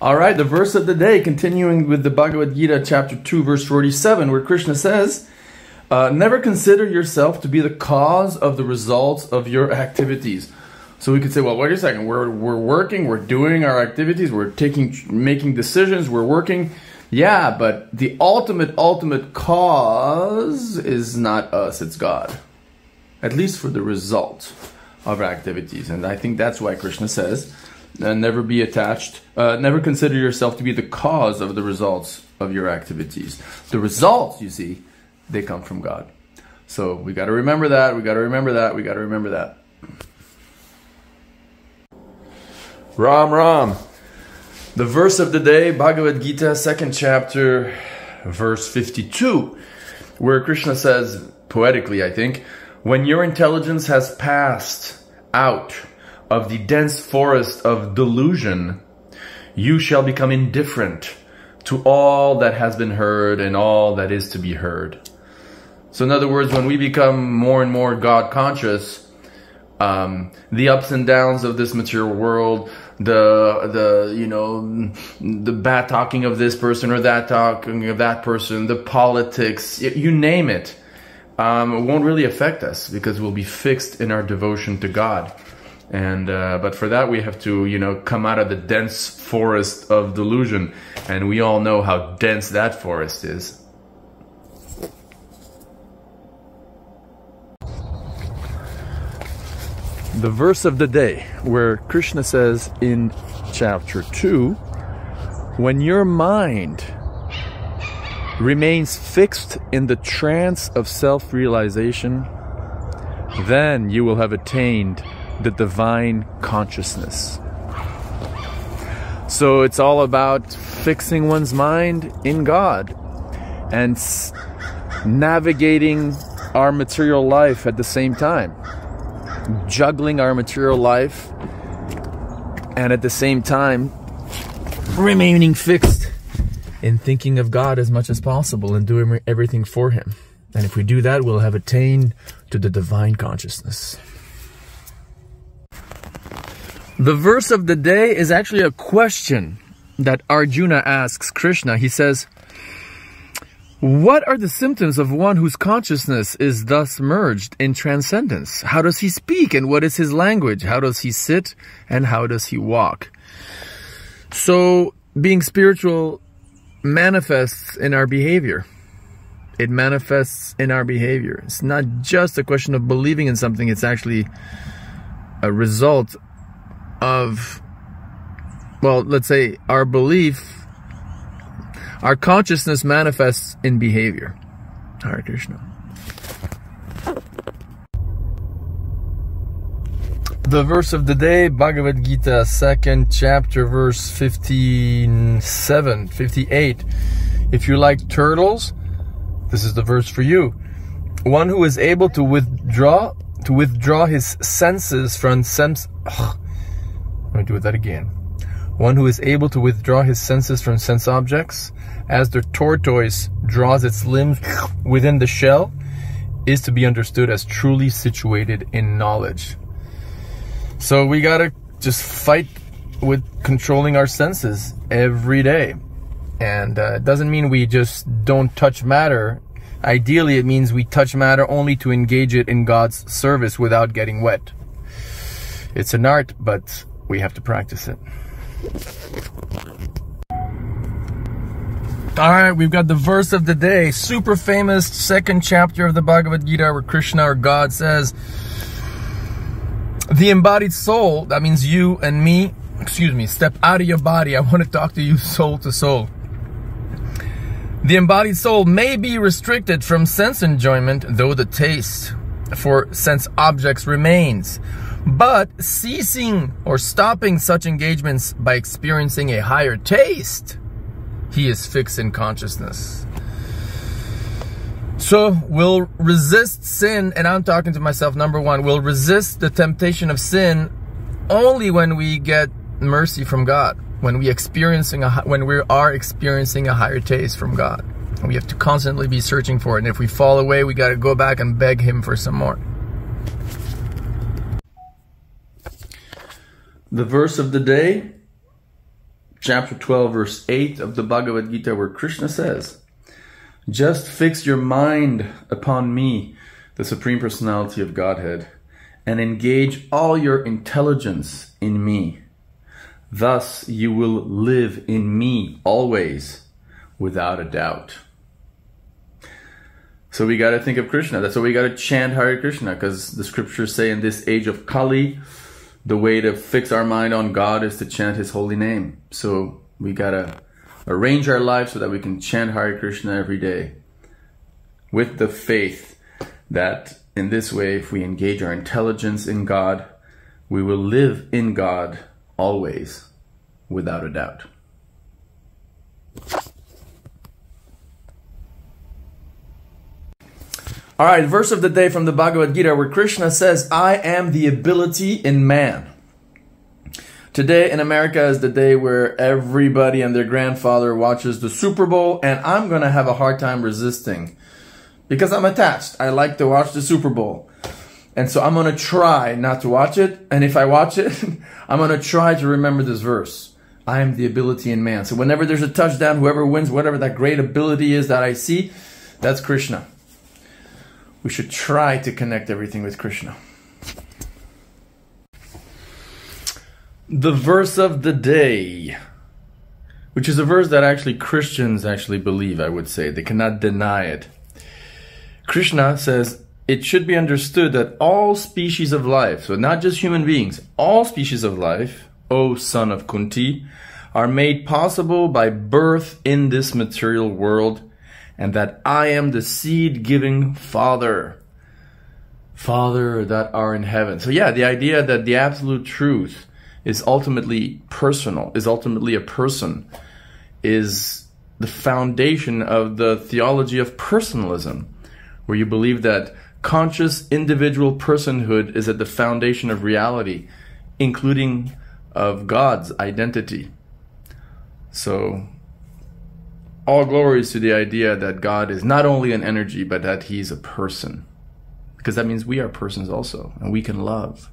All right, the verse of the day, continuing with the Bhagavad Gita, chapter 2, verse 47, where Krishna says, never consider yourself to be the cause of the results of your activities. So we could say, well, wait a second, we're working, we're doing our activities, we're making decisions, we're working. Yeah, but the ultimate cause is not us, it's God. At least for the result of our activities. And I think that's why Krishna says, never be attached, never consider yourself to be the cause of the results of your activities. The results, you see, they come from God. So we got to remember that, we got to remember that, we got to remember that. Ram Ram. The verse of the day, Bhagavad Gita, 2nd chapter, verse 52, where Krishna says, poetically I think, when your intelligence has passed out of the dense forest of delusion, you shall become indifferent to all that has been heard and all that is to be heard. So in other words, when we become more and more God conscious, the ups and downs of this material world, the bad talking of this person or that talking of that person, the politics, you name it, won't really affect us because we'll be fixed in our devotion to God. And but for that we have to, come out of the dense forest of delusion, and we all know how dense that forest is. The verse of the day, where Krishna says in chapter 2, when your mind remains fixed in the trance of self-realization, then you will have attained the divine consciousness. So it's all about fixing one's mind in God and navigating our material life at the same time. Juggling our material life and at the same time remaining fixed in thinking of God as much as possible and doing everything for Him. And if we do that, we'll have attained to the divine consciousness. The verse of the day is actually a question that Arjuna asks Krishna. He says, what are the symptoms of one whose consciousness is thus merged in transcendence? How does he speak and what is his language? How does he sit and how does he walk? So being spiritual manifests in our behavior. It manifests in our behavior. It's not just a question of believing in something. It's actually a result of, well, let's say our belief. Our consciousness manifests in behavior. Hare Krishna. The verse of the day, Bhagavad Gita, 2nd chapter, verse 57, 58. If you like turtles, this is the verse for you. One who is able to withdraw his senses from Let me do that again. One who is able to withdraw his senses from sense objects, as the tortoise draws its limbs within the shell, is to be understood as truly situated in knowledge. So we gotta just fight with controlling our senses every day. And it doesn't mean we just don't touch matter. Ideally, it means we touch matter only to engage it in God's service without getting wet. It's an art, but we have to practice it. Alright, we've got the verse of the day, super famous 2nd chapter of the Bhagavad Gita, where Krishna or God says, the embodied soul, that means you and me, step out of your body. I want to talk to you soul to soul. The embodied soul may be restricted from sense enjoyment, though the taste for sense objects remains. But ceasing or stopping such engagements by experiencing a higher taste, he is fixed in consciousness. So we'll resist sin, and I'm talking to myself, number one, we'll resist the temptation of sin only when we get mercy from God, when we are experiencing a higher taste from God. And we have to constantly be searching for it. And if we fall away, we got to go back and beg Him for some more. The verse of the day, chapter 12, verse 8 of the Bhagavad Gita, where Krishna says, "Just fix your mind upon me, the Supreme Personality of Godhead, and engage all your intelligence in me. Thus you will live in me always, without a doubt." So we got to think of Krishna. That's why we got to chant Hare Krishna, because the scriptures say in this age of Kali, the way to fix our mind on God is to chant His holy name. So we got to arrange our lives so that we can chant Hare Krishna every day, with the faith that in this way, if we engage our intelligence in God, we will live in God always, without a doubt. All right, verse of the day from the Bhagavad Gita, where Krishna says, "I am the ability in man." Today in America is the day where everybody and their grandfather watches the Super Bowl, and I'm going to have a hard time resisting because I'm attached. I like to watch the Super Bowl. And so I'm going to try not to watch it. And if I watch it, I'm going to try to remember this verse. I am the ability in man. So whenever there's a touchdown, whoever wins, whatever that great ability is that I see, that's Krishna. We should try to connect everything with Krishna. The verse of the day, which is a verse that actually Christians actually believe, I would say. They cannot deny it. Krishna says, "It should be understood that all species of life," so not just human beings, all species of life, O son of Kunti, are made possible by birth in this material world, and that I am the seed-giving Father that are in heaven. So yeah, the idea that the absolute truth is ultimately personal, is ultimately a person, is the foundation of the theology of personalism, where you believe that conscious individual personhood is at the foundation of reality, including of God's identity. So all glories to the idea that God is not only an energy, but that He's a person. Because that means we are persons also, and we can love.